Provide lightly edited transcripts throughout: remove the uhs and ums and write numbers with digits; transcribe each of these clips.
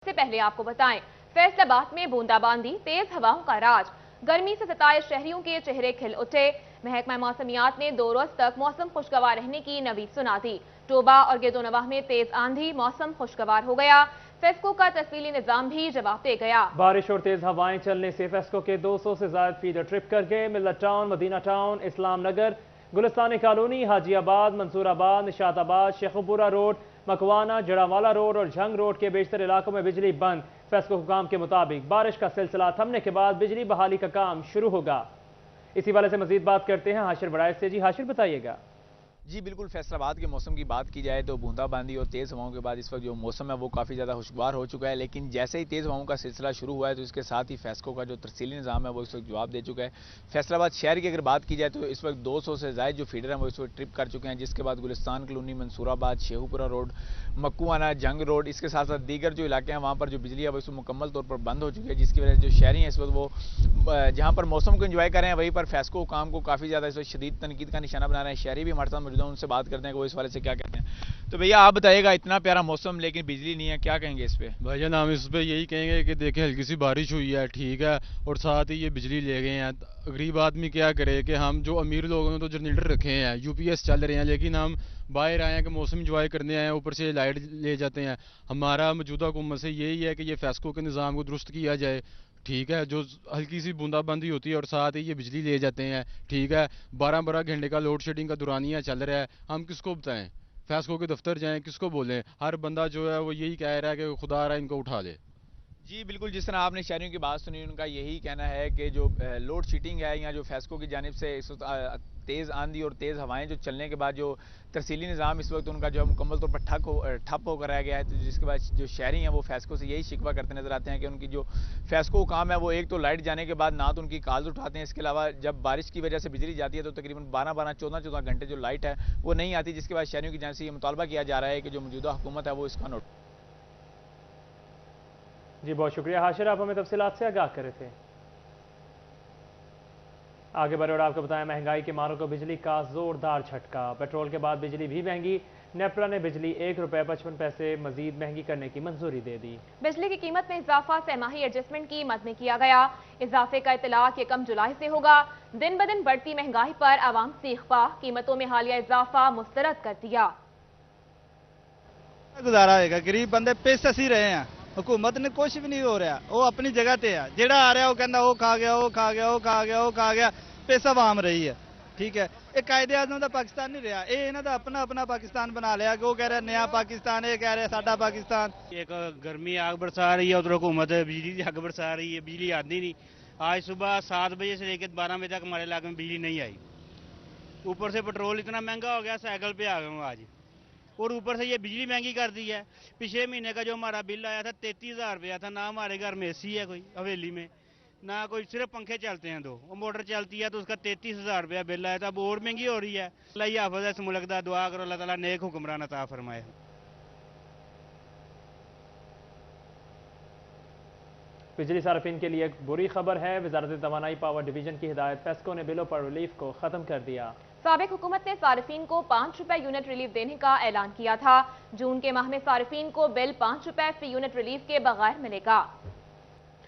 से पहले आपको बताएं, फैसलाबाद में बूंदाबांदी, तेज हवाओं का राज। गर्मी से सताए शहरियों के चेहरे खिल उठे। महकमा मौसमियात ने 2 रोज तक मौसम खुशगवार रहने की नवीद सुना दी। टोबा और गिरदोनवाह में तेज आंधी, मौसम खुशगवार हो गया। फेस्को का तफसीली निजाम भी जवाब दे गया। बारिश और तेज हवाएं चलने से फेस्को के 200 से ज्यादा फीडर ट्रिप कर गए। Millat town, Madina town, Islam Nagar, Gulistani colony, Hajiabad, Mansoorabad, Nishatabad, Sheikhupura road, Makwana, Jaranwala road और झंग रोड के बेशतर इलाकों में बिजली बंद। फेस्को हुकाम के मुताबिक बारिश का सिलसिला थमने के बाद बिजली बहाली का काम शुरू होगा। इसी वाले से मजीद बात करते हैं हाशिर बड़ाइश से। जी हाशिर, बताइएगा। जी बिल्कुल, फैसलाबाद के मौसम की बात की जाए तो बूंदाबांदी और तेज़ हवाओं के बाद इस वक्त जो मौसम है वो काफ़ी ज़्यादा खुशगवार हो चुका है। लेकिन जैसे ही तेज़ हवाओं का सिलसिला शुरू हुआ है तो इसके साथ ही फेस्को का जो तरसीली निज़ाम है वो इस वक्त जवाब दे चुका है। फैसलाबाद शहर की अगर बात की जाए तो इस वक्त 200 से ज़ायद जो फीडर हैं वो इस वक्त ट्रिप कर चुके हैं, जिसके बाद गुलिस्तान कॉलोनी, मंसूराबाद, शेखुपुरा रोड, मक्कुआना, जंग रोड, इसके साथ साथ दीगर जो इलाके हैं वहाँ पर जो बिजली है वो इसमें मुकम्मल तौर पर बंद हो चुकी है, जिसकी वजह से जो शहरी हैं इस वक्त वो जहाँ पर मौसम को एंजॉय कर रहे हैं वहीं पर फेस्को काम को काफ़ी ज़्यादा इस वक्त शदीद तनकीद का निशाना बना रहे हैं। शहरी भी हमारे साथ मौजूद हैं, उनसे बात करते हैं वो इस वाले से क्या कहते हैं। तो भैया आप बताइएगा, इतना प्यारा मौसम लेकिन बिजली नहीं है, क्या कहेंगे इस पे? भाईजान हम इस पे यही कहेंगे कि देखें हल्की सी बारिश हुई है, ठीक है, और साथ ही ये बिजली ले गए हैं। गरीब आदमी क्या करे कि हम जो अमीर लोगों ने तो जनरेटर रखे हैं, यूपीएस चल रहे हैं, लेकिन हम बाहर आए हैं कि मौसम इंजॉय करने आए हैं, ऊपर से लाइट ले जाते हैं। हमारा मौजूदा हुकूमत से यही है कि ये फेस्को के निज़ाम को दुरुस्त किया जाए, ठीक है। जो हल्की सी बूंदाबांदी होती है और साथ ही ये बिजली ले जाते हैं, ठीक है। 12-12 घंटे का लोड शेडिंग का दुरानिया चल रहा है, हम किसको बताएं? फेस्को के दफ्तर जाएं, किसको बोलें? हर बंदा जो है वो यही कह रहा है कि खुदा रहा इनको उठा ले। जी बिल्कुल, जिस तरह आपने शहरियों की बात सुनी, उनका यही कहना है कि जो लोड शीटिंग है या जो फेस्को की जानिब से इस वक्त तेज़ आंधी और तेज़ हवाएं जो चलने के बाद जो तरसीली निज़ाम इस वक्त उनका जो है मुकम्मल तौर पर ठप होकर रह गया है, तो जिसके बाद जो शहरी हैं वो फेस्को से यही शिकवा करते नजर आते हैं कि उनकी जो फेस्को काम है वो एक तो लाइट जाने के बाद ना तो उनकी कॉल्स उठाते हैं, इसके अलावा जब बारिश की वजह से बिजली जाती है तो तकरीबन 12-12, 14-14 घंटे जो लाइट है वो नहीं आती, जिसके बाद शहरियों की जानिब से ये मुतालबा किया जा रहा है कि जो मौजूदा हुकूमत है वो इसका नोट। जी बहुत शुक्रिया हाशिर, आप हमें तफसीलात से आगाह कर रहे थे। आगे बढ़े और आपको बताएं, महंगाई के मारों को बिजली का जोरदार झटका। पेट्रोल के बाद बिजली भी महंगी। नेपरा ने बिजली ₹1.55 मजीद महंगी करने की मंजूरी दे दी। बिजली की कीमत में इजाफा सहमाही एडजस्टमेंट की मद में किया गया। इजाफे का इतलाक 1 जुलाई से होगा। दिन ब दिन बढ़ती महंगाई पर आवाम सीखपा, कीमतों में हालिया इजाफा मुस्तरद कर दिया। गुजारा होगा, गरीब बंदे पेश ही रहे हैं, हुकूमत ने कुछ भी नहीं हो रहा, वो अपनी जगह ते है। जेड़ा आ रहा वो कहना वो खा गया, वो खा गया, वो खा गया, वो खा गया, पैसा आवाम रही है, ठीक है। ये कायदे आजम का पाकिस्तान नहीं रहा, ये इन्हों का अपना अपना पाकिस्तान बना लिया कि वो कह रहे नया पाकिस्तान, ये कह रहे साडा पाकिस्तान। एक गर्मी आग बरसा रही है, उधर हुकूमत बिजली की आग बरसा रही है, बिजली आती नहीं। आज सुबह 7 बजे से लेकर 12 बजे तक हमारे इलाके में बिजली नहीं आई। ऊपर से पेट्रोल इतना महंगा हो गया, साइकिल पे आ गया हूँ आज, और ऊपर से ये बिजली महंगी कर दी है। पिछले महीने का जो हमारा बिल आया था 33,000 रुपया था। ना हमारे घर में एसी है कोई हवेली में, ना कोई, सिर्फ पंखे चलते हैं 2, और मोटर चलती है, तो उसका 33,000 रुपया बिल आया था। अब और महंगी हो रही है। अल्लाह ही हाफ़िज़ है इस मुल्क दा, दुआ करो अल्लाह ताला नेक हुक्मरान अता फरमाए। बिजली सार्फिन के लिए एक बुरी खबर है। वजारत तवानाई पावर डिवीजन की हिदायत, फेस्को ने बिलों पर रिलीफ को खत्म कर दिया। साबिक हुकूमत ने सार्फिन को ₹5 यूनिट रिलीफ देने का ऐलान किया था। जून के माह में सार्फिन को बिल ₹5 फी यूनिट रिलीफ के बगैर मिलेगा।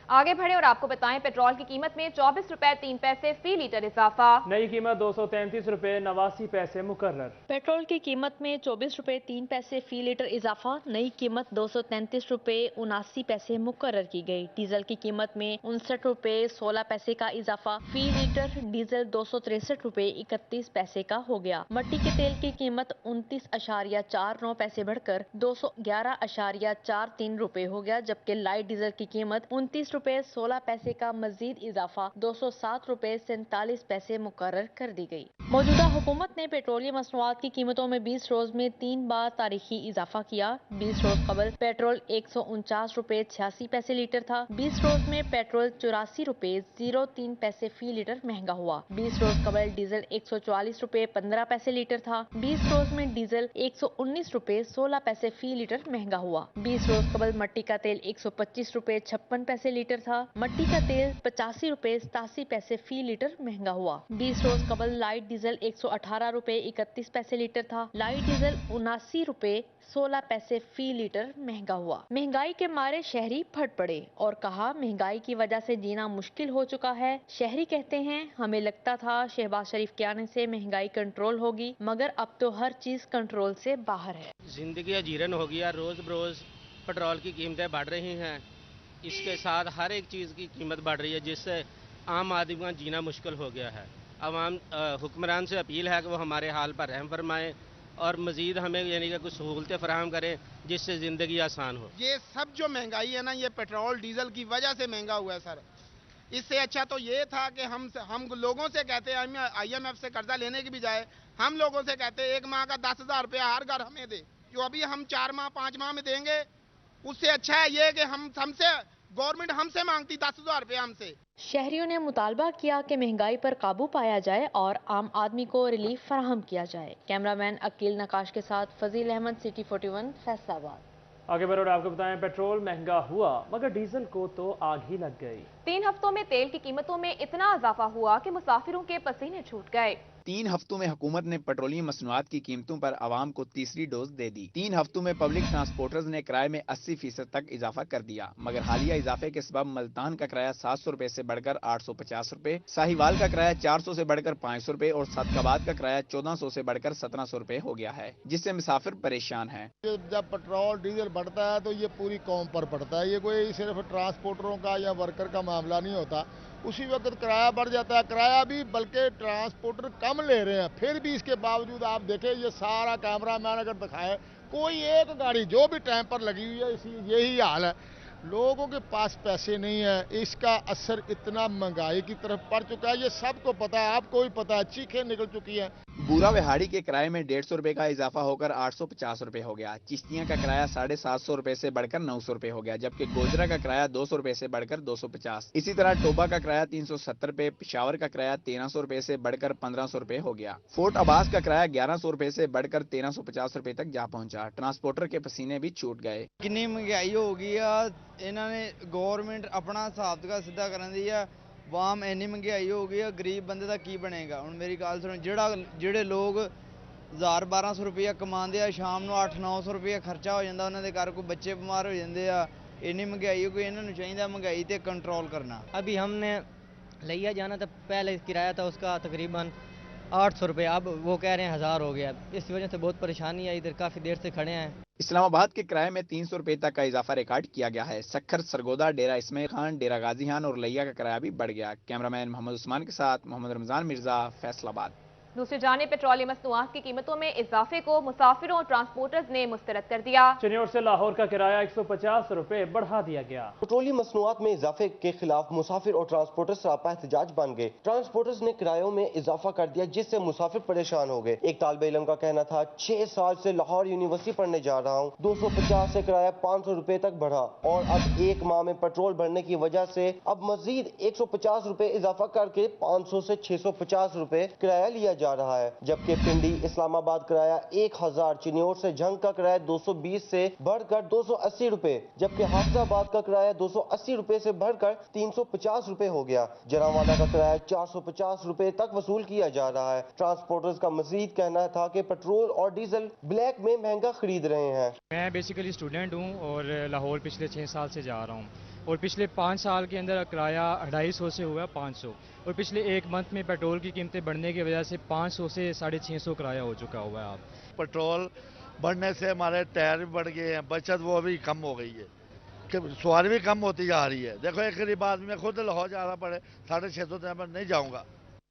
आगे बढ़े और आपको बताएं, पेट्रोल की कीमत में ₹24.03 फी लीटर इजाफा। नई कीमत ₹233.89 मुकर्रर। पेट्रोल की कीमत में ₹24.03 फी लीटर इजाफा। नई कीमत ₹233.79 मुकर्रर की गई। डीजल की कीमत में ₹59.16 का इजाफा। फी लीटर डीजल ₹263.31 का हो गया। मट्टी के तेल की कीमत ₹29.49 बढ़कर ₹211.43 हो गया, जबकि लाइट डीजल की कीमत ₹29.16 का मजीद इजाफा ₹207.47 मुकर्रर कर दी गई। मौजूदा हुकूमत ने पेट्रोलियम मसनूआत की कीमतों में 20 रोज में 3 बार तारीखी इजाफा किया। 20 रोज कबल पेट्रोल ₹149.86 लीटर था। 20 रोज में पेट्रोल ₹84.03 फी लीटर महंगा हुआ। 20 रोज कबल डीजल ₹144.15 लीटर था। 20 रोज में डीजल ₹119.16 फी लीटर महंगा हुआ। 20 रोज कबल मट्टी का तेल ₹125.56 लीटर था। मट्टी का तेल 85 रुपए 87 पैसे फी लीटर महंगा हुआ। 20 रोज कबल लाइट डीजल 118 रुपए 31 पैसे लीटर था। लाइट डीजल 79 रुपए 16 पैसे फी लीटर महंगा हुआ। महंगाई के मारे शहरी फट पड़े और कहा महंगाई की वजह से जीना मुश्किल हो चुका है। शहरी कहते हैं हमें लगता था शहबाज शरीफ के आने से महंगाई कंट्रोल होगी, मगर अब तो हर चीज कंट्रोल से बाहर है। जिंदगी अजीरन हो गया, रोज बरोज पेट्रोल की कीमतें बढ़ रही हैं, इसके साथ हर एक चीज़ की कीमत बढ़ रही है, जिससे आम आदमी का जीना मुश्किल हो गया है। अवाम हुक्मरान से अपील है कि वो हमारे हाल पर रहम फरमाएं और मज़ीद हमें यानी कि कुछ सहूलतें फराहम करें जिससे ज़िंदगी आसान हो। ये सब जो महंगाई है ना, ये पेट्रोल डीजल की वजह से महंगा हुआ है सर। इससे अच्छा तो ये था कि हम लोगों से कहते हैं, IMF से कर्जा लेने की बजाय हम लोगों से कहते हैं 1 माह का 10,000 रुपया हर घर हमें दे, जो अभी हम 4 माह 5 माह में देंगे। उससे अच्छा है ये कि हमसे गवर्नमेंट हमसे मांगती 10,000 रुपया हमसे। शहरियों ने मुतालबा किया कि महंगाई पर काबू पाया जाए और आम आदमी को रिलीफ फराहम किया जाए। कैमरामैन अकील नकाश के साथ फजील अहमद, सिटी 41, फैसलाबाद। आगे बढ़ो, आपको बताएं पेट्रोल महंगा हुआ मगर डीजल को तो आग ही लग गई। 3 हफ्तों में तेल की कीमतों में इतना इजाफा हुआ कि मुसाफिरों के पसीने छूट गए। 3 हफ्तों में हुकूमत ने पेट्रोलियम मसनूआत की कीमतों पर आवाम को तीसरी डोज दे दी। 3 हफ्तों में पब्लिक ट्रांसपोर्टर्स ने किराए में 80% तक इजाफा कर दिया, मगर हालिया इजाफे के सबब मल्तान का किराया 700 रुपए से बढ़कर 850 रुपए, साहिवाल का किराया 400 से बढ़कर 500 रुपए और सदकाबाद का किराया 1400 से बढ़कर 1700 रुपए हो गया है, जिससे मुसाफिर परेशान हैं। जब पेट्रोल डीजल बढ़ता है तो ये पूरी कौम पर पड़ता है, ये कोई सिर्फ ट्रांसपोर्टरों का या वर्कर का मामला नहीं होता। उसी वक्त किराया बढ़ जाता है, किराया भी बल्कि ट्रांसपोर्टर कम ले रहे हैं, फिर भी इसके बावजूद आप देखें ये सारा कैमरा मैन अगर दिखाए कोई एक गाड़ी जो भी टाइम पर लगी हुई है, इसी यही हाल है। लोगों के पास पैसे नहीं है, इसका असर इतना महंगाई की तरफ पड़ चुका है, ये सबको पता है, आपको भी पता है, चीखें निकल चुकी हैं। बूरा विहाड़ी के किराए में 150 रुपए का इजाफा होकर 850 रुपए हो गया। चिश्तियां का किराया 750 रुपए से बढ़कर 900 रुपए हो गया, जबकि गोजरा का किराया 200 रुपए से बढ़कर 250। इसी तरह टोबा का किराया 370 रुपए, पिशावर का किराया 1300 रुपए से बढ़कर 1500 रुपए हो गया। फोर्ट अब्बास का किराया 1100 रुपए से बढ़कर 1350 रुपए तक जा पहुंचा। ट्रांसपोर्टर के पसीने भी छूट गए। कितनी महंगाई हो गई है, इन्होंने गवर्नमेंट अपना हिसाब का सीधा करन दी है। वाम इन्नी महंगाई हो गई है, गरीब बंदे का की बनेगा। हुण मेरी गल सुनो, ਜਿਹੜੇ लोग 1000-1200 रुपया कमाते हैं, शाम ਨੂੰ 800-900 रुपया खर्चा हो जाता, उन्होंने घर कोई बच्चे बीमार हो जाते हैं। इन्नी महंगाई हो गई, इन्होंने चाहिए महंगाई ते कंट्रोल करना। अभी हमने लिया जाना था, पहले किराया था उसका तकरीबन 800 रुपये, अब वो कह रहे हैं 1000 हो गया। इस वजह से बहुत परेशानी है, इधर काफ़ी देर से खड़े हैं। इस्लामाबाद के किराए में 300 रुपए तक का इजाफा रिकॉर्ड किया गया है। सखर, सरगोदा, डेरा इस्माइल खान, डेरा गाजी खान और लिया का किराया भी बढ़ गया। कैमरामैन मोहम्मद उस्मान के साथ मोहम्मद रमजान मिर्जा, फैसलाबाद। दूसरी जानिब पेट्रोलियम मसनूआत की कीमतों में इजाफे को मुसाफिरों और ट्रांसपोर्टर्स ने मुस्तरद कर दिया। चिन्योर से लाहौर का किराया 150 रुपए बढ़ा दिया गया। पेट्रोलियम मसनूआत में इजाफे के खिलाफ मुसाफिर और ट्रांसपोर्टर्स सरापा एहतजाज बन गए। ट्रांसपोर्टर्स ने किरायों में इजाफा कर दिया, जिससे मुसाफिर परेशान हो गए। एक तालिब इल्म का कहना था 6 साल से लाहौर यूनिवर्सिटी पढ़ने जा रहा हूँ, 250 से किराया 500 रुपए तक बढ़ा और अब 1 माह में पेट्रोल बढ़ने की वजह से अब मजीद 150 रुपए इजाफा करके 500 से 650 रुपए किराया लिया जा रहा है। जबकि पिंडी इस्लामाबाद किराया 1000, चिन्योर से झंग का किराया 220 से बढ़कर 280 रुपए, जबकि हाफिजाबाद का किराया 280 रुपए से बढ़कर 350 रुपए हो गया। जरावाला का किराया 450 रुपए तक वसूल किया जा रहा है। ट्रांसपोर्टर्स का मजीद कहना था कि पेट्रोल और डीजल ब्लैक में महंगा खरीद रहे हैं। मैं बेसिकली स्टूडेंट हूँ और लाहौर पिछले 6 साल से जा रहा हूँ और पिछले 5 साल के अंदर किराया 250 से हुआ 500 और पिछले 1 मंथ में पेट्रोल की कीमतें बढ़ने की वजह से 500 से 650 किराया हो चुका हुआ है। पेट्रोल बढ़ने से हमारे टायर भी बढ़ गए हैं, बचत वो भी कम हो गई है, सवारी भी कम होती जा रही है। देखो एक गरीब आदमी में खुद लाहौर जाना पड़े, 650 तक मैं नहीं जाऊँगा।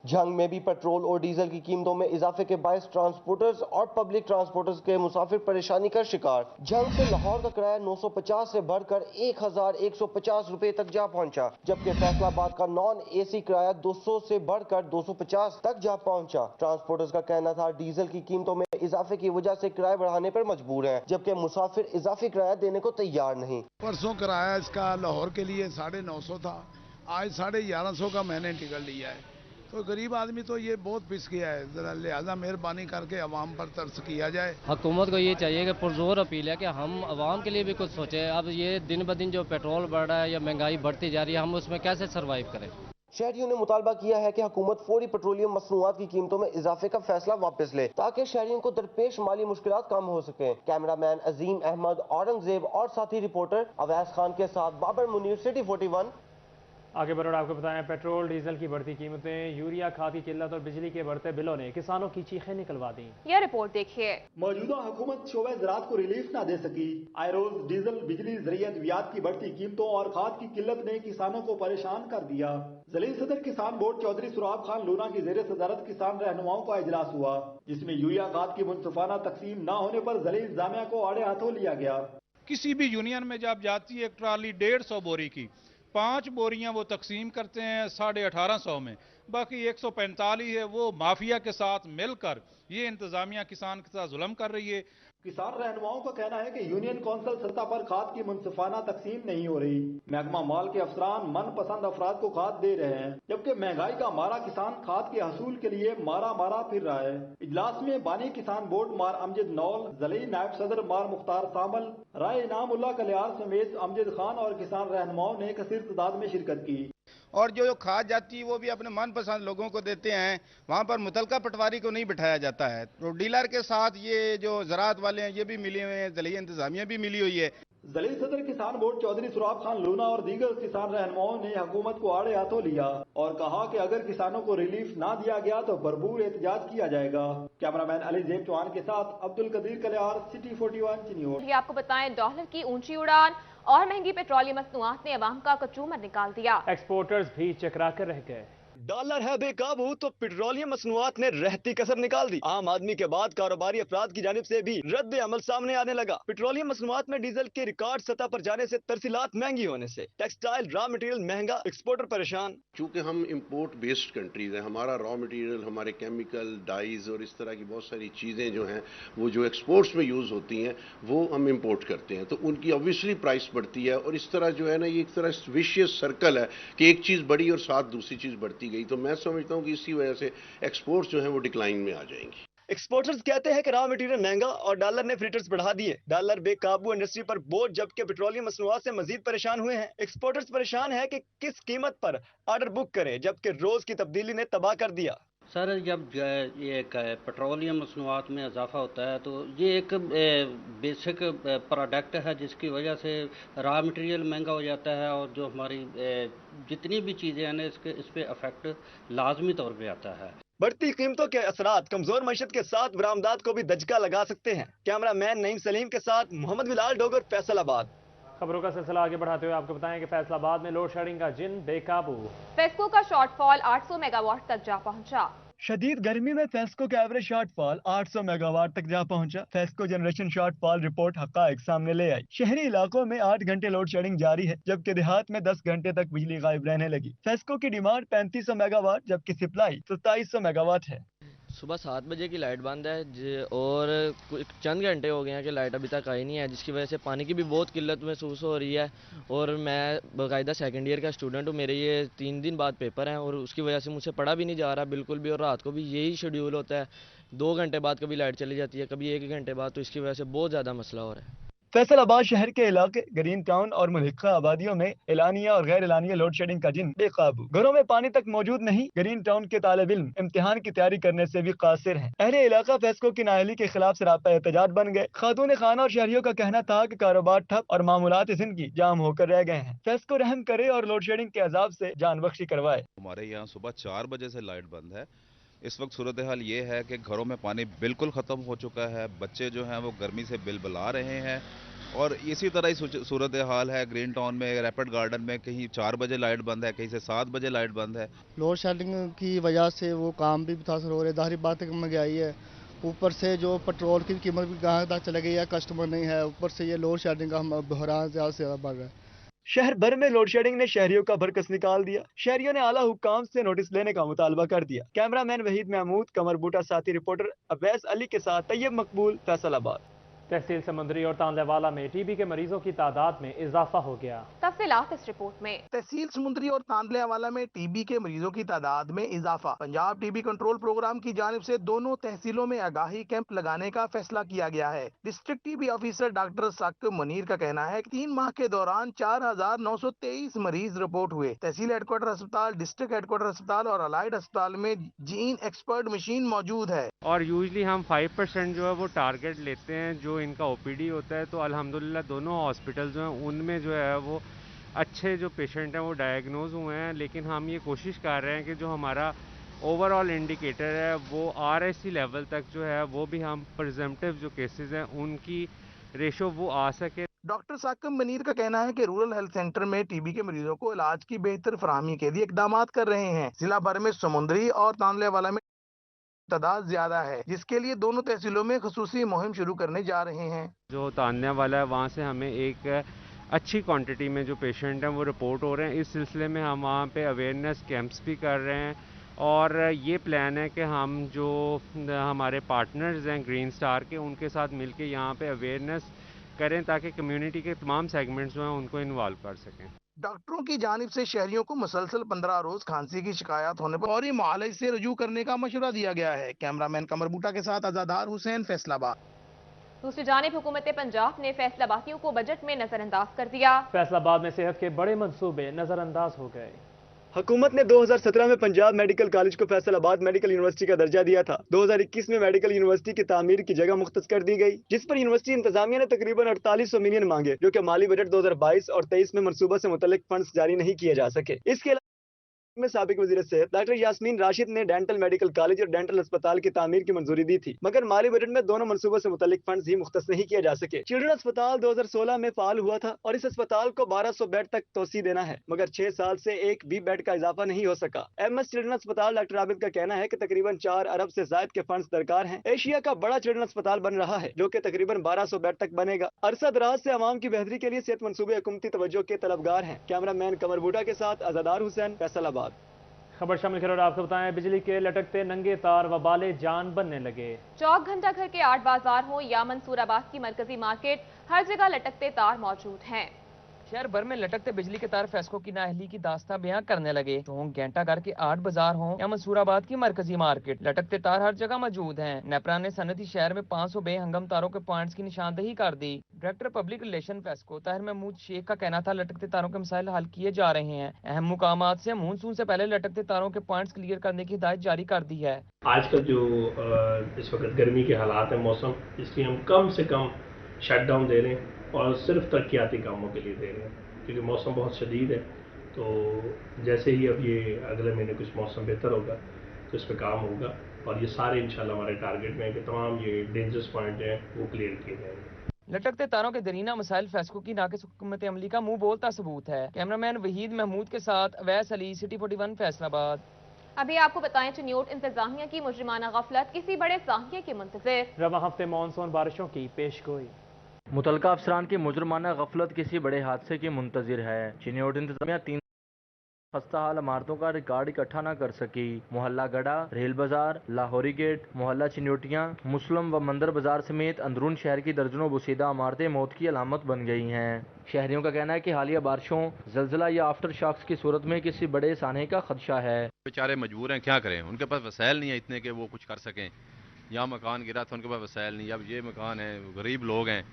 झंग में भी पेट्रोल और डीजल की कीमतों में इजाफे के बायस ट्रांसपोर्टर्स और पब्लिक ट्रांसपोर्टर्स के मुसाफिर परेशानी का शिकार। झंग से लाहौर का किराया 950 से बढ़कर 1150 रुपए तक जा पहुंचा, जबकि फैसलाबाद का नॉन एसी किराया 200 से बढ़कर 250 तक जा पहुंचा। ट्रांसपोर्टर्स का कहना था डीजल की कीमतों में इजाफे की वजह से किराए बढ़ाने पर मजबूर है, जबकि मुसाफिर इजाफी किराया देने को तैयार नहीं। परसों किराया इसका लाहौर के लिए 950 था, आज 1150 का मैंने टिकट लिया है। तो गरीब आदमी तो ये बहुत पिस गया है, जरा लिहाजा मेहरबानी करके अवाम पर तरस किया जाए। हुकूमत को ये चाहिए कि पुरजोर अपील है कि हम अवाम के लिए भी कुछ सोचें। अब ये दिन ब दिन जो पेट्रोल बढ़ रहा है या महंगाई बढ़ती जा रही है, हम उसमें कैसे सर्वाइव करें। शहरियों ने मुतालबा किया है कि हुकूमत फौरी पेट्रोलियम मसनूआत की कीमतों में इजाफे का फैसला वापस ले ताकि शहरियों को दरपेश माली मुश्किलात कम हो सके। कैमरामैन अजीम अहमद, औरंगजेब और साथी रिपोर्टर अवैस खान के साथ बाबर मुनीर, सिटी 41। आगे बढ़कर आपको बताएं, पेट्रोल डीजल की बढ़ती कीमतें, यूरिया खाद की किल्लत और बिजली के बढ़ते बिलों ने किसानों की चीखें निकलवा दी। यह रिपोर्ट देखिए। मौजूदा हुकूमत शोबे ज़राअत को रिलीफ ना दे सकी। आए रोज डीजल, बिजली, ज़रियत वियात की बढ़ती कीमतों और खाद की किल्लत ने किसानों को परेशान कर दिया। जलील सदर किसान बोर्ड चौधरी सुराब खान लूना की जेर सदारत किसान रहनुमाओं का इजलास हुआ, जिसमें यूरिया खाद की मुनसिफाना तकसीम न होने पर जलील जामिया को आड़े हाथों लिया गया। किसी भी यूनियन में जब जाती है एक ट्राली 150 बोरी की, 5 बोरियां वो तकसीम करते हैं 1850 में, बाकी 145 है वो माफिया के साथ मिलकर ये इंतजामिया किसान के साथ जुल्म कर रही है। किसान रहनुमाओं का कहना है कि यूनियन कौंसिल सतह पर खाद की मुनसिफाना तकसीम नहीं हो रही। महकमा माल के अफसरान मनपसंद अफराद को खाद दे रहे हैं, जबकि महंगाई का मारा किसान खाद के हसूल के लिए मारा फिर रहा है। इजलास में बानी किसान बोर्ड मार अमजद नौल, जली नायब सदर मार मुख्तार सामल, राय इनामुल्लाह कलियार समेत अमजद खान और किसान रहनुमाओं ने कसीर तादाद में शिरकत की। और जो खाद जाती है वो भी अपने मनपसंद लोगों को देते हैं, वहाँ पर मुतलका पटवारी को नहीं बिठाया जाता है। तो डीलर के साथ ये जो ज़राअत वाले हैं ये भी मिले हुए हैं, दलिया इंतजामिया भी मिली हुई है। जलील सदर किसान बोर्ड चौधरी सुराब खान लूना और दीगर किसान रहनुमाओं ने हुकूमत को आड़े हाथों लिया और कहा कि अगर किसानों को रिलीफ ना दिया गया तो भरपूर एहतजाज किया जाएगा। कैमरामैन अली जेब चौहान के साथ अब्दुल कदीर कलियार, सिटी 41 चिन्योर। आपको बताएं, डॉलर की ऊंची उड़ान और महंगी पेट्रोलियम मसनूआत ने अवाम का कचूमर निकाल दिया। एक्सपोर्टर्स भी चकरा कर रह गए। डॉलर है बेकाबू तो पेट्रोलियम मसनूआत ने रहती कसर निकाल दी। आम आदमी के बाद कारोबारी अफराद की जानिब से भी रद्द अमल सामने आने लगा। पेट्रोलियम मसनूआत में डीजल के रिकॉर्ड सतह पर जाने से तरसीलात महंगी होने से टेक्सटाइल रॉ मटेरियल महंगा, एक्सपोर्टर परेशान। चूंकि हम इंपोर्ट बेस्ड कंट्रीज हैं, हमारा रॉ मटेरियल, हमारे केमिकल, डाइज और इस तरह की बहुत सारी चीज़ें जो हैं वो जो एक्सपोर्ट्स में यूज़ होती हैं वो हम इंपोर्ट करते हैं, तो उनकी ऑब्वियसली प्राइस बढ़ती है। और इस तरह जो है ना, ये एक तरह विशियस सर्कल है कि एक चीज़ बढ़ी और साथ दूसरी चीज़ बढ़ती गई। तो मैं समझता हूं कि इसी वजह से एक्सपोर्ट्स जो हैं वो डिक्लाइन में आ जाएंगी। एक्सपोर्टर्स कहते हैं कि रॉ मटेरियल महंगा और डॉलर ने फ्रीटर्स बढ़ा दिए। डॉलर बेकाबू इंडस्ट्री पर बोझ, जबकि पेट्रोलियम मसनूआत से मजीद परेशान हुए हैं। एक्सपोर्टर्स परेशान है कि किस कीमत पर ऑर्डर बुक करें, जबकि रोज की तब्दीली ने तबाह कर दिया। सर, जब ये पेट्रोलियम मसनूआत में इजाफा होता है तो ये एक बेसिक प्रोडक्ट है जिसकी वजह से रॉ मटेरियल महंगा हो जाता है और जो हमारी जितनी भी चीज़ें हैं इस पे अफेक्ट लाजमी तौर पे आता है। बढ़ती कीमतों के असरात कमजोर मईशत के साथ बरामदात को भी दचका लगा सकते हैं। कैमरामैन नईम सलीम के साथ मोहम्मद बिलाल डोगर, फैसलाबाद। खबरों का सिलसिला आगे बढ़ाते हुए आपको बताएं कि फैसलाबाद में लोड शेडिंग का जिन बेकाबू। फेस्को का शॉर्टफॉल 800 मेगावाट तक जा पहुंचा। शदीद गर्मी में फेस्को का एवरेज शॉर्टफॉल 800 मेगावाट तक जा पहुंचा। फेस्को जनरेशन शॉर्टफॉल रिपोर्ट हकाइक सामने ले आई। शहरी इलाकों में 8 घंटे लोड शेडिंग जारी है, जबकि देहात में 10 घंटे तक बिजली गायब रहने लगी। फेस्को की डिमांड 3500 मेगावाट जबकि सप्लाई 2700 मेगावाट है। सुबह 7 बजे की लाइट बंद है और चंद घंटे हो गए हैं कि लाइट अभी तक आई नहीं है, जिसकी वजह से पानी की भी बहुत किल्लत महसूस हो रही है। और मैं बाकायदा सेकंड ईयर का स्टूडेंट हूँ, मेरे ये 3 दिन बाद पेपर हैं और उसकी वजह से मुझसे पढ़ा भी नहीं जा रहा बिल्कुल भी। और रात को भी यही शेड्यूल होता है, 2 घंटे बाद कभी लाइट चली जाती है, कभी 1 घंटे बाद, तो इसकी वजह से बहुत ज़्यादा मसला हो रहा है। फैसलाबाद शहर के इलाके ग्रीन टाउन और मुल्हिका आबादियों में एलानिया और गैर एलानिया लोड शेडिंग का जिन बेकाबू। घरों में पानी तक मौजूद नहीं। ग्रीन टाउन के तालिब इल्म इम्तिहान की तैयारी करने से भी कासिर हैं। अहले इलाका फेस्को की नाअहली के खिलाफ सरापा एहतजाज बन गए। खातून खाना और शहरियों का कहना था कि कारोबार ठप और मामूलात जिंदगी जाम होकर रह गए हैं। फेस्को रहम करे और लोड शेडिंग के अजाब से जान बख्शी करवाए। हमारे यहाँ सुबह 4 बजे से लाइट बंद है। इस वक्त सूरत हाल ये है कि घरों में पानी बिल्कुल ख़त्म हो चुका है। बच्चे जो हैं वो गर्मी से बिलबिला रहे हैं और इसी तरह ही सूरत हाल है ग्रीन टाउन में, रैपिड गार्डन में कहीं 4 बजे लाइट बंद है, कहीं से 7 बजे लाइट बंद है। लोड शेडिंग की वजह से वो काम भी मुतासर हो रहे हैं। जाहिर बात है कि महंगाई है, ऊपर से जो पेट्रोल की कीमत भी कहाँ तक चले गई है, कस्टमर नहीं है, ऊपर से ये लोड शेडिंग का बहरान ज़्यादा से ज़्यादा बढ़ रहा है। शहर भर में लोड शेडिंग ने शहरियों का भरकस निकाल दिया। शहरियों ने आला हुक्काम से नोटिस लेने का मुतालबा कर दिया। कैमरामैन वहीद महमूद, कमर बूटा, साथी रिपोर्टर अवैस अली के साथ तैयब मकबूल, फैसलाबाद। तहसील समुंदरी और तांदलेवाला में टीबी के मरीजों की तादाद में इजाफा हो गया। तफसीलात इस रिपोर्ट में। तहसील समुंदरी और तांदलेवाला में टीबी के मरीजों की तादाद में इजाफा। पंजाब टीबी कंट्रोल प्रोग्राम की जानिब से दोनों तहसीलों में आगाही कैंप लगाने का फैसला किया गया है। District TB officer doctor Saqib Munir का कहना है कि 3 माह के दौरान 4,923 मरीज रिपोर्ट हुए। तहसील हेडक्वार्टर अस्पताल, डिस्ट्रिक्ट हेडक्वार्टर अस्पताल और अलाइड अस्पताल में जीन एक्सपर्ट मशीन मौजूद है। और यूजली हम 5% जो है वो टारगेट लेते हैं जो इनका ओपीडी होता है, तो अल्हम्दुलिल्लाह दोनों हॉस्पिटल जो हैं उनमें जो है वो अच्छे जो पेशेंट हैं वो डायग्नोज हुए हैं। लेकिन हम ये कोशिश कर रहे हैं कि जो हमारा ओवरऑल इंडिकेटर है वो RSC लेवल तक जो है वो भी हम प्रिजम्पटिव जो केसेस हैं उनकी रेशो वो आ सके। डॉक्टर साकिब मुनीर का कहना है कि रूरल हेल्थ सेंटर में टीबी के मरीजों को इलाज की बेहतर फराहमी के लिए इकदाम कर रहे हैं। जिला भर में समुंदरी और तांदलेवाला में तादाद ज्यादा है, जिसके लिए दोनों तहसीलों में खसूसी मुहिम शुरू करने जा रहे हैं। जो तान्या वाला है वहाँ से हमें एक अच्छी क्वांटिटी में जो पेशेंट हैं वो रिपोर्ट हो रहे हैं। इस सिलसिले में हम वहाँ पे अवेयरनेस कैंप्स भी कर रहे हैं और ये प्लान है कि हम जो हमारे पार्टनर्स हैं ग्रीन स्टार के उनके साथ मिलके यहाँ पे अवेयरनेस करें ताकि कम्युनिटी के तमाम सेगमेंट्स जो हैं उनको इन्वॉल्व कर सकें। डॉक्टरों की जानिब से शहरियों को मुसलसल 15 रोज खांसी की शिकायत होने पर फौरी मुआलजे से रजू करने का मशवरा दिया गया है। कैमरामैन कमर बूटा के साथ आजादार हुसैन, फैसलाबाद। दूसरी जानिब हुकूमत पंजाब ने फैसलाबादियों को बजट में नजरअंदाज कर दिया। फैसलाबाद में सेहत के बड़े मंसूबे नजरअंदाज हो गए। हुकूमत ने 2017 में पंजाब मेडिकल कॉलेज को फैसलाबाद मेडिकल यूनिवर्सिटी का दर्जा दिया था। 2021 में मेडिकल यूनिवर्सिटी की तामीर की जगह मुख्तस कर दी गई, जिस पर यूनिवर्सिटी इंतजामिया ने तकरीबन 4800 मिलियन मांगे, जो कि माली बजट 2022 और 23 में मनसूबा से मुतल्लिक फंड्स जारी नहीं किए जा सके। इसके अलावा में साबिक वज़ीर सेहत डॉक्टर यास्मीन राशिद ने डेंटल मेडिकल कॉलेज और डेंटल अस्पताल की तामीर की मंजूरी दी थी, मगर माली बजट में दोनों मनसूबों से मुतल्लिक फंड्स ही मुख्तस नहीं किए जा सके। चिल्ड्रन अस्पताल 2016 में फाल हुआ था और इस अस्पताल को 1200 बेड तक तोसी देना है, मगर 6 साल से एक भी बेड का इजाफा नहीं हो सका। MS चिल्ड्रन अस्पताल डॉक्टर आबिद का कहना है कि तकरीबन 4 अरब से जायद के फंड्स दरकार हैं। एशिया का बड़ा चिल्ड्रन अस्पताल बन रहा है जो कि तकरीबन 1200 बेड तक बनेगा। अरसा दराज से अवाम की बेहतरी के लिए सेहत मनसूबे हुकूमती तवज्जो के तलबगार हैं। कैमरामैन कमर बूटा के साथ आजादार हुसैन, फैसलाबाद। खबर शामिल करो और आपको बताएं, बिजली के लटकते नंगे तार वबाले जान बनने लगे। चौक घंटा घर के 8 बाजार हो या मंसूराबाद की मरकजी मार्केट, हर जगह लटकते तार मौजूद हैं। शहर भर में लटकते बिजली के तार फेस्को की नाअहली की दास्तां बयां करने लगे। तो घंटा घर के 8 बाजार हों या मंसूराबाद की मरकजी मार्केट, लटकते तार हर जगह मौजूद हैं। नेपरा ने सनती शहर में 500 बेहंगम तारों के पॉइंट्स की निशानदही कर दी। Director public relation FESCO Tahir Mahmood Sheikh का कहना था लटकते तारों के मसाइल हल किए जा रहे हैं। अहम मुकामात से मानसून से पहले लटकते तारों के पॉइंट्स क्लियर करने की हिदायत जारी कर दी है। आजकल जो इस वक्त गर्मी के हालात है मौसम, इसलिए हम कम से कम शट डाउन दे रहे हैं और सिर्फ तरक्याती कामों के लिए दे रहे हैं, क्योंकि मौसम बहुत शदीद है। तो जैसे ही अब ये अगले महीने कुछ मौसम बेहतर होगा तो इस पर काम होगा और ये सारे इंशाल्लाह हमारे टारगेट में है कि तमाम ये डेंजरस पॉइंट हैं वो क्लियर किए जाएंगे। लटकते तारों के दरीना मसाइल फेस्को की नाकिस हुकूमत अमली का मुंह बोलता सबूत है। कैमरामैन वहीद महमूद के साथ अवैस अली, सिटी 41, फैसलाबाद। अभी आपको बताएं, चिन्योट इंतजामिया की मुजरिमाना गफलत, किसी बड़े साहिया की मुंतज़िर। रवा हफ्ते मानसून बारिशों की पेशगोई। मुतलका अफसरान की मुजरमाना गफलत किसी बड़े हादसे की मुंतज़िर है। चिन्योट इंतजामिया 3 खस्ता हाल इमारतों का रिकॉर्ड इकट्ठा न कर सकी। मोहल्ला गड़ा, रेल बाजार, लाहौरी गेट, मोहल्ला चिन्योटियाँ, मुस्लिम व मंदिर बाजार समेत अंदरून शहर की दर्जनों बुसीदा इमारतें मौत की अलामत बन गई हैं। शहरियों का कहना है कि हालिया बारिशों, जल्जला या आफ्टर शॉक्स की सूरत में किसी बड़े साने का खदशा है। बेचारे मजबूर हैं, क्या करें, उनके पास वसाइल नहीं है इतने कि वो कुछ कर सकें। यहाँ मकान गिरा था, उनके पास वसाइल नहीं, अब ये मकान है, गरीब लोग हैं,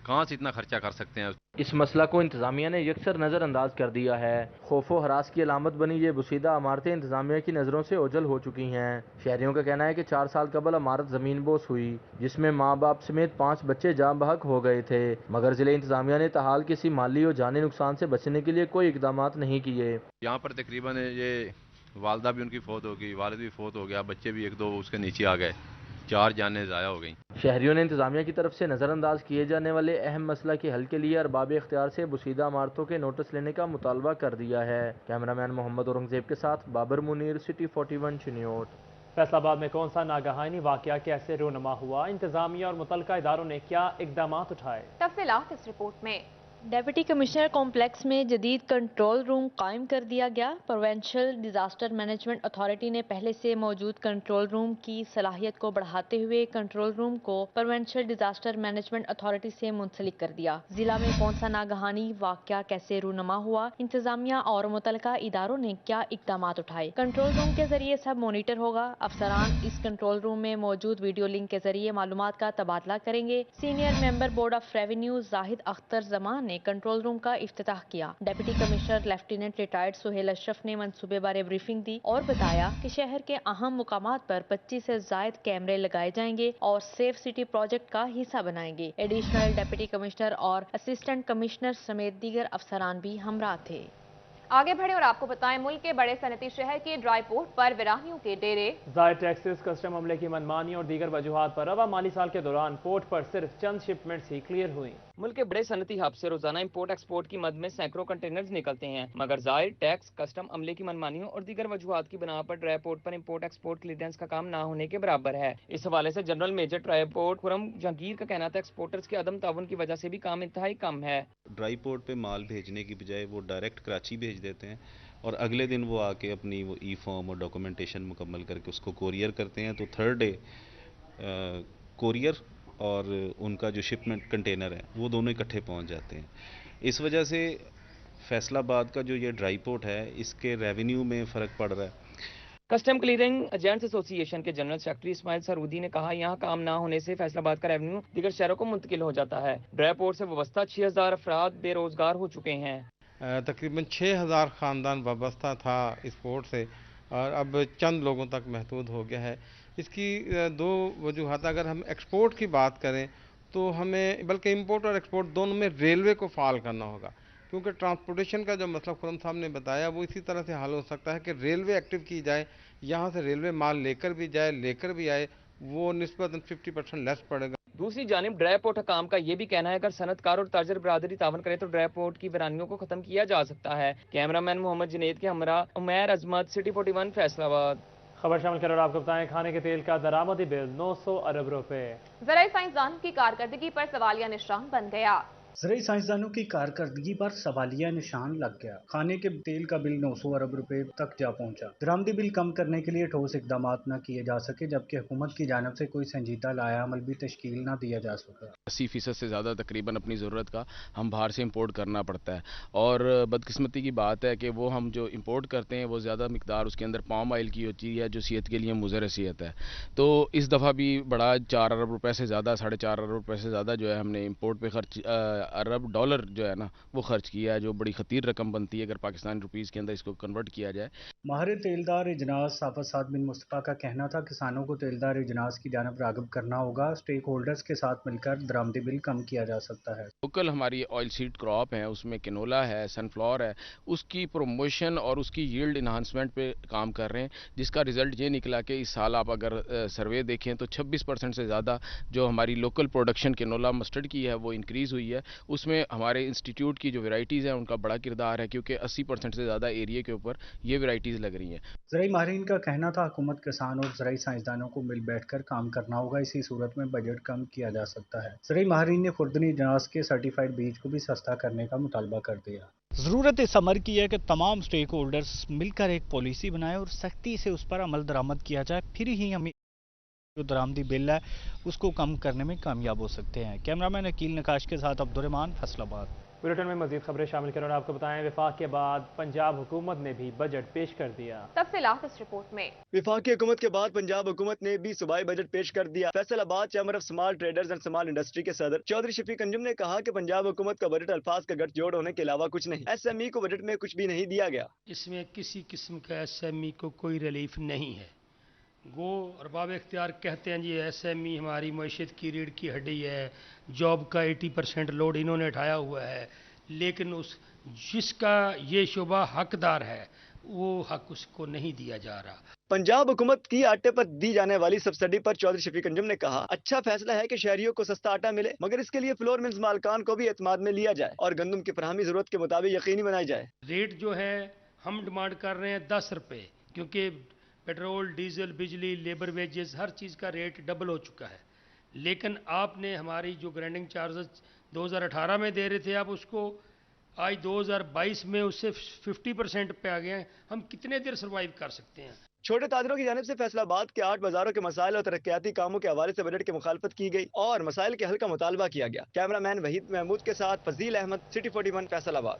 कहाँ से इतना खर्चा कर सकते हैं। इस मसला को इंतजामिया ने यकसर नज़रअंदाज कर दिया है। खौफो हरास की अलामत बनी ये बुसीदा इमारतें इंतजामिया की नज़रों से ओझल हो चुकी हैं। शहरियों का कहना है कि 4 साल कबल इमारत ज़मीन बोस हुई, जिसमें माँ बाप समेत 5 बच्चे जाँ बहक हो गए थे, मगर जिले इंतजामिया ने ताहाल किसी माली और जानी नुकसान से बचने के लिए कोई इकदाम नहीं किए। यहाँ पर तकरीबन ये वालदा भी उनकी फौत हो गई, वालिद भी फौत हो गया, बच्चे भी 1-2 उसके नीचे आ गए, 4 जानें ज़ाया हो गई। शहरियों ने इंतजामिया की तरफ से नज़रअंदाज किए जाने वाले अहम मसला के हल के लिए अरबाब इख्तियार से बुसीदा इमारतों के नोटिस लेने का मुतालबा कर दिया है। कैमरामैन मोहम्मद औरंगजेब के साथ बाबर मुनीर, सिटी 41, चिन्योट। फैसलाबाद में कौन सा नागहानी वाकया कैसे रोनमा हुआ, इंतजामिया और मुतलका इदारों ने क्या इकदाम उठाए, तफसीलात इस रिपोर्ट में। डेप्यूटी कमिश्नर कॉम्प्लेक्स में जदीद कंट्रोल रूम कायम कर दिया गया। प्रोवेंशियल डिजास्टर मैनेजमेंट अथॉरिटी ने पहले से मौजूद कंट्रोल रूम की सलाहियत को बढ़ाते हुए कंट्रोल रूम को प्रोवेंशियल डिजास्टर मैनेजमेंट अथॉरिटी से मुंसलिक कर दिया। जिला में कौन सा नागहानी वाकया कैसे रूनमा हुआ, इंतजामिया और मुतलका इदारों ने क्या इकदाम उठाए, कंट्रोल रूम के जरिए सब मॉनिटर होगा। अफसरान इस कंट्रोल रूम में मौजूद वीडियो लिंक के जरिए मालूमात का तबादला करेंगे। Senior member board of revenue Zahid Akhtar Zaman ने कंट्रोल रूम का इफ्तिताह किया। Deputy commissioner lieutenant retired Suhail Ashraf ने मंसूबे बारे ब्रीफिंग दी और बताया कि शहर के अहम मुकामात पर 25 से जायद कैमरे लगाए जाएंगे और सेफ सिटी प्रोजेक्ट का हिस्सा बनाएंगे। एडिशनल डिप्टी कमिश्नर और असिस्टेंट कमिश्नर समेत दीगर अफसरान भी हमरा थे। आगे बढ़े और आपको बताएं, मुल्क के बड़े सनती शहर के ड्राई पोर्ट पर विरानियों के डेरे, जायद टैक्सेस, कस्टम अमले की मनमानी और दीगर वजूहात पर रवा माली साल के दौरान पोर्ट पर सिर्फ चंद शिपमेंट्स ही क्लियर हुई। मुल्क के बड़े सनती हब से रोजाना इंपोर्ट एक्सपोर्ट की मद में सैकड़ों कंटेनर्स निकलते हैं, मगर जायद टैक्स, कस्टम अमले की मनमानियों और दीगर वजूहात की बिना पर ड्राई पोर्ट पर इंपोर्ट एक्सपोर्ट क्लियरेंस का काम ना होने के बराबर है। इस हवाले से general major dry port Khurram Jahangir का कहना था एक्सपोर्टर्स के अदम ताउन की वजह से भी काम इंतहाई कम है। ड्राई पोर्ट पे माल भेजने की बजाय वो डायरेक्ट कराची भेज देते हैं और अगले दिन वो आके अपनी वो ई फॉर्म और डॉक्यूमेंटेशन मुकम्मल करके उसको कोरियर करते हैं। तो थर्ड डे कोरियर और उनका जो शिपमेंट कंटेनर है वो दोनों इकट्ठे पहुंच जाते हैं। इस वजह से फैसलाबाद का जो ये ड्राई पोर्ट है इसके रेवेन्यू में फ़र्क पड़ रहा है। कस्टम क्लियरिंग एजेंट्स एसोसिएशन के जनरल सेक्रेटरी इस्माइल सरूदी ने कहा, यहाँ काम ना होने से फैसलाबाद का रेवेन्यू दीगर शहरों को मुंतकिल हो जाता है। ड्राई पोर्ट से वाबस्ता 6000 अफराद बेरोजगार हो चुके हैं। तकरीबन 6000 ख़ानदान वाबस्ता था इस पोर्ट से और अब चंद लोगों तक महदूद हो गया है। इसकी दो वजूहत, अगर हम एक्सपोर्ट की बात करें तो हमें बल्कि इंपोर्ट और एक्सपोर्ट दोनों में रेलवे को फाल करना होगा, क्योंकि ट्रांसपोर्टेशन का जो मसला खुरम साहब ने बताया वो इसी तरह से हल हो सकता है कि रेलवे एक्टिव की जाए, यहाँ से रेलवे माल लेकर भी जाए लेकर भी आए, वो निस्बतन 50% लेस पड़ेगा। दूसरी जानिब ड्राई पोर्ट हकाम का ये भी कहना है, अगर सनतकार और ताजर बरादरी तावन करे तो ड्राई पोर्ट की वीरानियों को खत्म किया जा सकता है। कैमरामैन मोहम्मद जुनैद के हमरा उमैर अजमत, सिटी 41 फैसलाबाद। खबर शामिल कर और आपको बताएं, खाने के तेल का दरामदी बिल 900 अरब रुपए। ज़राई साइंसदान की कारकर्दगी पर सवालिया निशान बन गया। ज़राई साइंसदानों की कारकर्दगी पर सवालिया निशान लग गया। खाने के तेल का बिल 900 अरब रुपए तक जा पहुंचा। दरामदी बिल कम करने के लिए ठोस इकदाम न किए जा सके, जबकि हुकूमत की जानिब से कोई संजीदा लाया अमल भी तश्कील न दिया जा सका। 80% से ज़्यादा तकरीबन अपनी ज़रूरत का हम बाहर से इम्पोर्ट करना पड़ता है और बदकिस्मती की बात है कि वो हम जो इम्पोर्ट करते हैं वो ज़्यादा मिकदार उसके अंदर पाम ऑयल की होती है, जो सेहत के लिए मुज़र सेहत है। तो इस दफ़ा भी बड़ा 4 अरब रुपये से ज़्यादा, 4.5 अरब रुपये से ज़्यादा जो है हमने इम्पोर्ट पे खर्च अरब डॉलर जो है ना वो खर्च किया है, जो बड़ी खतीर रकम बनती है अगर पाकिस्तानी रुपीस के अंदर इसको कन्वर्ट किया जाए। माहिर तेलदार इजनास साफत साद बिन मुस्तफा का कहना था, किसानों को तेलदार इजनास की जानब राग़िब करना होगा। स्टेक होल्डर्स के साथ मिलकर दरामदी बिल कम किया जा सकता है। लोकल हमारी ऑयल सीड क्रॉप है, उसमें कैनोला है, सनफ्लावर है, उसकी प्रमोशन और उसकी यील्ड इन्हांसमेंट पे काम कर रहे हैं, जिसका रिजल्ट ये निकला कि इस साल आप अगर सर्वे देखें तो 26% से ज़्यादा जो हमारी लोकल प्रोडक्शन कैनोला मस्टर्ड की है वो इंक्रीज़ हुई है। उसमें हमारे इंस्टीट्यूट की जो वेराइटीज़ हैं उनका बड़ा किरदार है, क्योंकि 80% से ज़्यादा एरिया के ऊपर ये वेराइटीज़ लग रही हैं। ज़राई माहिरीन का कहना था, हुकूमत, किसान और ज़राई साइंसदानों को मिल बैठकर काम करना होगा, इसी सूरत में बजट कम किया जा सकता है। ज़राई माहिरीन ने खुर्दनी इजनास के सर्टिफाइड बीज को भी सस्ता करने का मुतालबा कर दिया। ज़रूरत इस अमर की है कि तमाम स्टेक होल्डर्स मिलकर एक पॉलिसी बनाए और सख्ती से उस पर अमल दरामद किया जाए, फिर ही हम जो दरामदी बिल है उसको कम करने में कामयाब हो सकते हैं। कैमरामैन अकील नकाश के साथ अब्दुर्रहमान, फैसलाबाद। बुलेटिन में मजीद खबरें शामिल करें और आपको बताएं, विफाक के बाद पंजाब हुकूमत ने भी बजट पेश कर दिया। तफसीलात इस रिपोर्ट में। विफाकी हुकूमत के बाद पंजाब हुकूमत ने भी सूबाई बजट पेश कर दिया। Faisalabad chamber of small traders and small industry के सदर चौधरी शफीक अंजुम ने कहा कि पंजाब हुकूमत का बजट अल्फाज का गठजोड़ होने के अलावा कुछ नहीं। SME को बजट में कुछ भी नहीं दिया गया। इसमें किसी किस्म का SME को कोई रिलीफ नहीं है। वो अरबाब इख्तियार कहते हैं जी SME हमारी मईशत की रीढ़ की हड्डी है, जॉब का 80% लोड इन्होंने उठाया हुआ है, लेकिन उस जिसका ये शोबा हकदार है वो हक उसको नहीं दिया जा रहा। पंजाब हुकूमत की आटे पर दी जाने वाली सब्सिडी पर चौधरी शफीक अंजुम ने कहा, अच्छा फैसला है कि शहरियों को सस्ता आटा मिले, मगर इसके लिए फ्लोर मिल्स मालकान को भी एतमाद में लिया जाए और गंदम की फरहमी जरूरत के मुताबिक यकीनी बनाई जाए। रेट जो है हम डिमांड कर रहे हैं 10 रुपये, क्योंकि पेट्रोल, डीजल, बिजली, लेबर वेजेस, हर चीज़ का रेट डबल हो चुका है। लेकिन आपने हमारी जो ग्राइंडिंग चार्जेस 2018 में दे रहे थे, आप उसको आज 2022 में उससे 50% पे आ गए हैं। हम कितने देर सर्वाइव कर सकते हैं? छोटे ताजरों की जानिब से फैसलाबाद के 8 बाजारों के मसाइल और तरक्याती कामों के हवाले से बजट की मुखालफत की गई और मसाइल के हल का मुतालबा किया गया। कैमरामैन वहीद महमूद के साथ फजील अहमद, सिटी 41 फैसलाबाद।